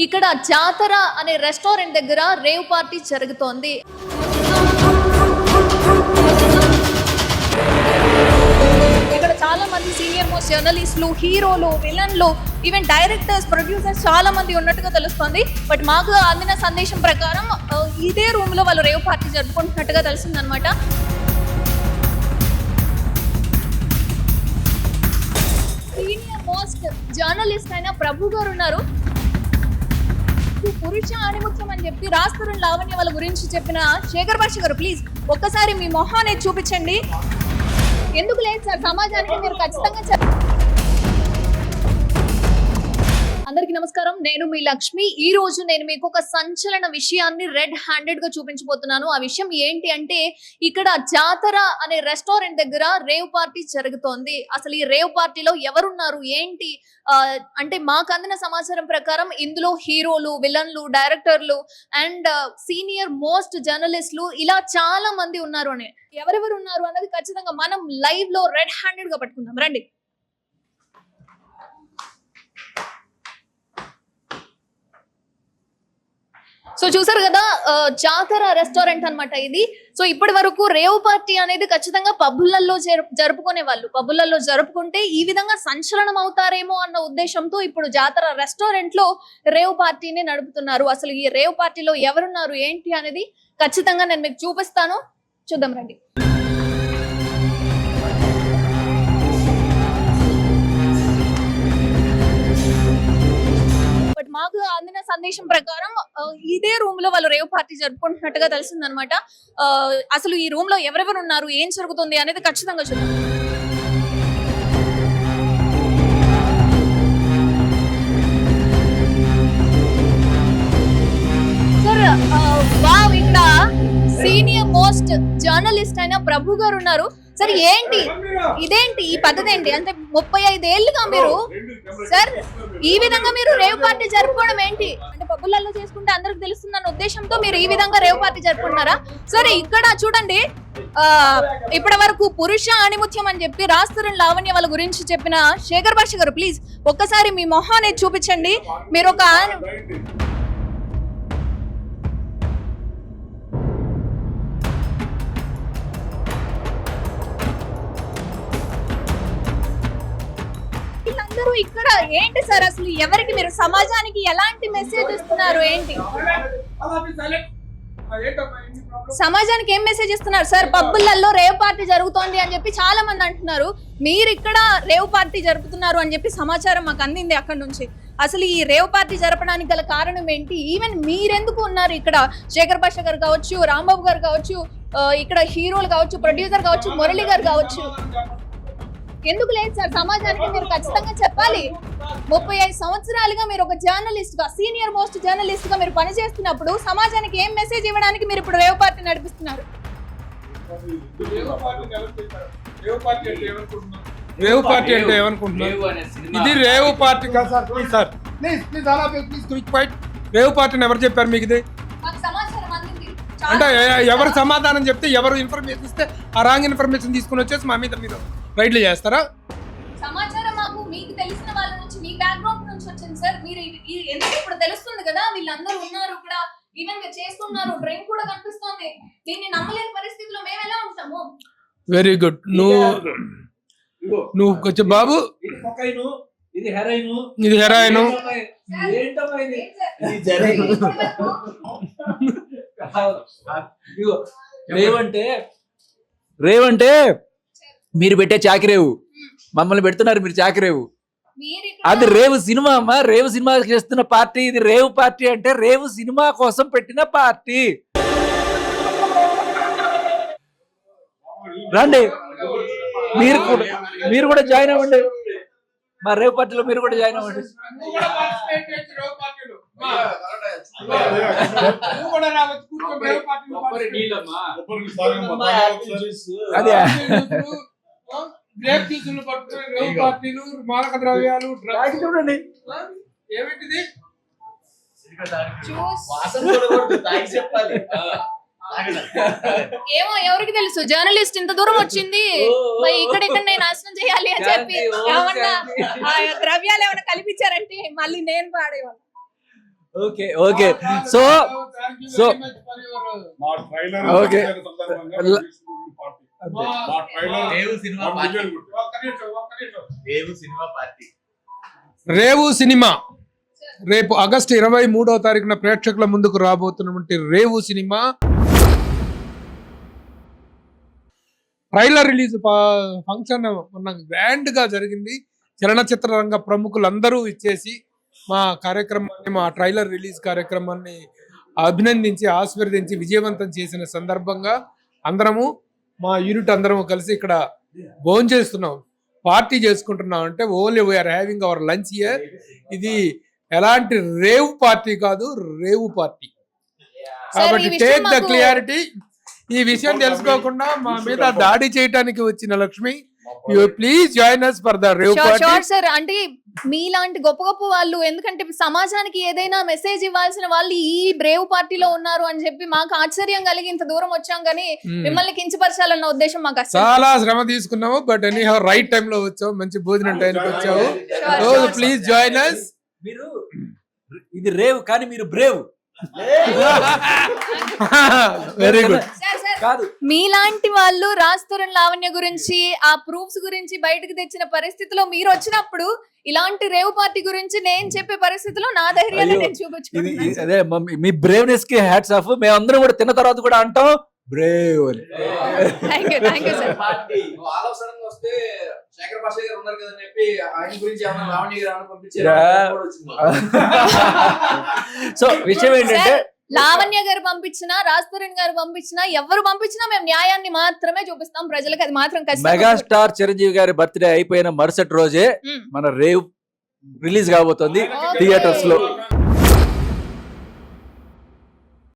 ఇక్కడ జాతర అనే రెస్టారెంట్ దగ్గర రేవ్ పార్టీ జరుగుతోంది. ఇక్కడ చాలా మంది సీనియర్ మోస్ట్ జర్నలిస్టులు, హీరోలు, విలన్లు, ఈవెన్ డైరెక్టర్స్, ప్రొడ్యూసర్స్ చాలా మంది ఉన్నట్టుగా తెలుస్తోంది. బట్ మాకు అందిన సందేశం ప్రకారం ఇదే రూమ్ లో వాళ్ళు రేవ్ పార్టీ జరుపుకుంటున్నట్టుగా తెలిసిందనమాట. సీనియర్ మోస్ట్ జర్నలిస్ట్ అయిన ప్రభు గారు ఉన్నారు. పురుష ఆణిముత్యం అని చెప్పి రాస్తరుణ్ లావణ్య వాళ్ళ గురించి చెప్పిన శేఖర్ భాష గారు, ప్లీజ్ ఒక్కసారి మీ మొహాన్ని చూపించండి. ఎందుకు లేదు సార్, సమాజానికి మీరు ఖచ్చితంగా అందరికీ నమస్కారం, నేను మీ లక్ష్మి. ఈ రోజు నేను మీకు ఒక సంచలన విషయాన్ని రెడ్ హ్యాండెడ్ గా చూపించబోతున్నాను. ఆ విషయం ఏంటి అంటే, ఇక్కడ జాతర అనే రెస్టారెంట్ దగ్గర రేవ్ పార్టీ జరుగుతోంది. అసలు ఈ రేవ్ పార్టీలో ఎవరున్నారు ఏంటి అంటే, మాకు అందిన సమాచారం ప్రకారం ఇందులో హీరోలు, విలన్లు, డైరెక్టర్లు అండ్ సీనియర్ మోస్ట్ జర్నలిస్టులు ఇలా చాలా మంది ఉన్నారు అని. ఎవరెవరు ఉన్నారు అన్నది ఖచ్చితంగా మనం లైవ్ లో రెడ్ హ్యాండెడ్ గా పట్టుకుందాం రండి. సో చూసారు కదా, జాతర రెస్టారెంట్ అన్నమాట ఇది. సో ఇప్పటి వరకు రేవ్ పార్టీ అనేది ఖచ్చితంగా పబ్బులలో జరుపుకునే వాళ్ళు, పబ్బులలో జరుపుకుంటే ఈ విధంగా సంచలనం అవుతారేమో అన్న ఉద్దేశంతో ఇప్పుడు జాతర రెస్టారెంట్ లో రేవ్ పార్టీని నడుపుతున్నారు. అసలు ఈ రేవ్ పార్టీలో ఎవరున్నారు ఏంటి అనేది ఖచ్చితంగా నేను మీకు చూపిస్తాను, చూద్దాం రండి. మాకు అందిన సందేశం ప్రకారం ఇదే రూమ్ లో వాళ్ళు రేవ్ పార్టీ జరుపుకుంటున్నట్టుగా తెలిసిందనమాట. అసలు ఈ రూమ్ లో ఎవరెవరు ఉన్నారు, ఏం జరుగుతుంది అనేది ఖచ్చితంగా చూద్దాం. సార్ వావ్, ఇక్కడ సీనియర్ మోస్ట్ జర్నలిస్ట్ అయిన ప్రభు గారు ఉన్నారు. సార్ ఏంటి ఇదేంటి ఈ పద్ధతి ఏంటి అంటే 35 ఏళ్ళుగా మీరు సార్ ఈ విధంగా మీరు రేవ్ పార్టీ జరుపుకోవడం ఏంటి అంటే, పబ్బులలో చేసుకుంటే అందరికి తెలుస్తుందన్న ఉద్దేశంతో మీరు ఈ విధంగా రేవ్ పార్టీ జరుపుకుంటున్నారా? సరే ఇక్కడ చూడండి, ఇప్పటి వరకు పురుష ఆణిముత్యం అని చెప్పి రాస్తరుణ్ లావణ్య వాళ్ళ గురించి చెప్పిన శేఖర్ భాష గారు, ప్లీజ్ ఒక్కసారి మీ మొహాన్ని చూపించండి. మీరు ఒక అందరూ ఇక్కడ ఏంటి సార్, అసలు ఎవరికి మీరు సమాజానికి ఎలాంటి మెసేజ్ ఇస్తున్నారు ఏంటి, సమాజానికి ఏం మెసేజ్ ఇస్తున్నారు సార్? పబ్బులలో రేవ్ పార్టీ జరుగుతోంది అని చెప్పి చాలా మంది అంటున్నారు, మీరు ఇక్కడ రేవ్ పార్టీ జరుపుతున్నారు అని చెప్పి సమాచారం మాకు అందింది అక్కడ నుంచి. అసలు ఈ రేవ్ పార్టీ జరపడానికి గల కారణం ఏంటి? ఈవెన్ మీరెందుకు ఉన్నారు ఇక్కడ? శేఖర్ భాష గారు కావచ్చు, రాంబాబు గారు కావచ్చు, ఇక్కడ హీరోలు కావచ్చు, ప్రొడ్యూసర్ కావచ్చు, మురళి గారు కావచ్చు, ఎందుకు లేదు సార్? సమాజానికి మీరు ఖచ్చితంగా చెప్పాలి. 35 సంవత్సరాలుగా మీరు ఒక జర్నలిస్ట్ గా, సీనియర్ మోస్ట్ జర్నలిస్ట్ గా మీరు పనిచేస్తున్నప్పుడు సమాజానికి ఏం మెసేజ్ ఇవ్వడానికి మీరు ఇప్పుడు రేవ్ పార్టీ నడిపిస్తున్నారు? రేవ్ పార్టీ అంటే ఏమనుకుంటున్నారు? ఇది రేవ్ పార్టీ కాదు sir. Please sir, please please అలా ప్లీజ్ క్విక్ ఫైట్. రేవ్ పార్టీని ఎవరు చెప్పారు మీకు? ఇది అంటే ఎవరు సమాధానం చెప్తే, ఎవరు ఇన్ఫర్మేషన్ ఇస్తే ఆ రాంగ్ ఇన్ఫర్మేషన్ తీసుకుని వచ్చేసి మా మీద మీరు రైడ్లు చేస్తారా? సమాచారం మాకు మీకు తెలిసిన వాళ్ళ నుంచి, మీ బ్యాక్గ్రౌండ్ నుంచి వచ్చింది సార్. మీరు ఎందుకు ఇప్పుడు తెలుస్తుంది కదా, వీళ్ళందరూ ఉన్నారు ఇక్కడ, ఈవెన్ మీరు చేస్తున్నారు, డ్రింక్ కూడా కనిపిస్తోంది. దీన్ని నమ్మలేని పరిస్థితిలో మేము ఎలా ఉంటాము? Very good. నువ్వు కొంచెం బాబు, ఇది హెరాయిన్, ఇది హెరాయిన్, రేవంటే మీరు పెట్టే చాకిరేవు, మమ్మల్ని పెడుతున్నారు మీరు చాకిరేవు. అది రేవు సినిమా అమ్మా, రేవు సినిమా చేస్తున్న పార్టీ ఇది. రేవు పార్టీ అంటే రేవు సినిమా కోసం పెట్టిన పార్టీ. రండి, మీరు కూడా జాయిన్ అవ్వండి, మా రేవు పార్టీలో మీరు కూడా జాయిన్ అవ్వండి. అదే మాదక ద్రవ్యాలు చూడండి, ఏమో ఎవరికి తెలుసు, జర్నలిస్ట్ ఇంత దూరం వచ్చింది ఇక్కడ నేను నాశనం చేయాలి అని చెప్పి ఏమన్నా ద్రవ్యాలు ఏమైనా కల్పించారంటే మళ్ళీ నేను పాడేవాళ్ళు. Okay okay so so okay Revu cinema రేపు ఆగస్టు 23వ తారీఖున ప్రేక్షకుల ముందుకు రాబోతున్నటువంటి Revu cinema trailer release function మొన్న గ్రాండ్ గా జరిగింది. చలనచిత్ర రంగ ప్రముఖులందరూ ఇచ్చేసి మా కార్యక్రమాన్ని, మా ట్రైలర్ రిలీజ్ కార్యక్రమాన్ని అభినందించి ఆశీర్వదించి విజయవంతం చేసిన సందర్భంగా అందరము మా యూనిట్ అందరము కలిసి ఇక్కడ భోంచేస్తున్నాం, పార్టీ చేసుకుంటున్నాం. అంటే only we are having our lunch here. ఇది ఎలాంటి రేవ్ పార్టీ కాదు, రేవు పార్టీ. కాబట్టి టేక్ ద క్లియారిటీ. ఈ విషయం తెలుసుకోకుండా మా మీద దాడి చేయడానికి వచ్చిన Lakshmi, you please join us for the rave party. Sir అంటే మీలాంటి గొప్ప గొప్ప వాళ్ళు, ఎందుకంటే సమాజానికి ఏదైనా మెసేజ్ ఇవ్వాల్సిన వాళ్ళు ఈ రేవ్ పార్టీలో ఉన్నారు అని చెప్పి మాకు ఆశ్చర్యం కలిగి ఇంత దూరం వచ్చాం. కానీ మిమ్మల్ని కించపరచాలన్న ఉద్దేశం మాకు అసలు. చాలా శ్రమ తీసుకున్నాము, but any how right time లో వచ్చావు, మంచి భోజనం టైంకి వచ్చావు. Please join us. మీరు ఇది రేవ్ కానీ మీరు బ్రేవ్. Very good. కాదు, మీలాంటి వాళ్ళు రాజ్-తరుణ్ లావణ్య గురించి ఆ ప్రూఫ్స్ గురించి బయటకు తెచ్చిన పరిస్థితిలో మీరు వచ్చినప్పుడు ఇలాంటి రేవ్ పార్టీ గురించి నేను చెప్పే పరిస్థితిలో నా ధైర్యాన్ని నేను చూపించుకుంటున్నాను. అదే మీ బ్రేవ్నెస్ కి హ్యాట్స్ ఆఫ్. మేమందరం కూడా తిన్న తర్వాత కూడా అంటాం బ్రేవ్ అని. Thank you sir. సో విషయం ఏంటంటే లావణ్య గారు పంపించినా, రాజ్-తరుణ్ గారు పంపించినా, ఎవరు పంపించినా మేము న్యాయాన్ని మాత్రమే చూపిస్తాం ప్రజలకు. అది మాత్రం మెగాస్టార్ చిరంజీవి గారి బర్త్డే అయిపోయిన మరుసటి రోజే మన రేవ్ రిలీజ్ కాబోతుంది థియేటర్స్ లో.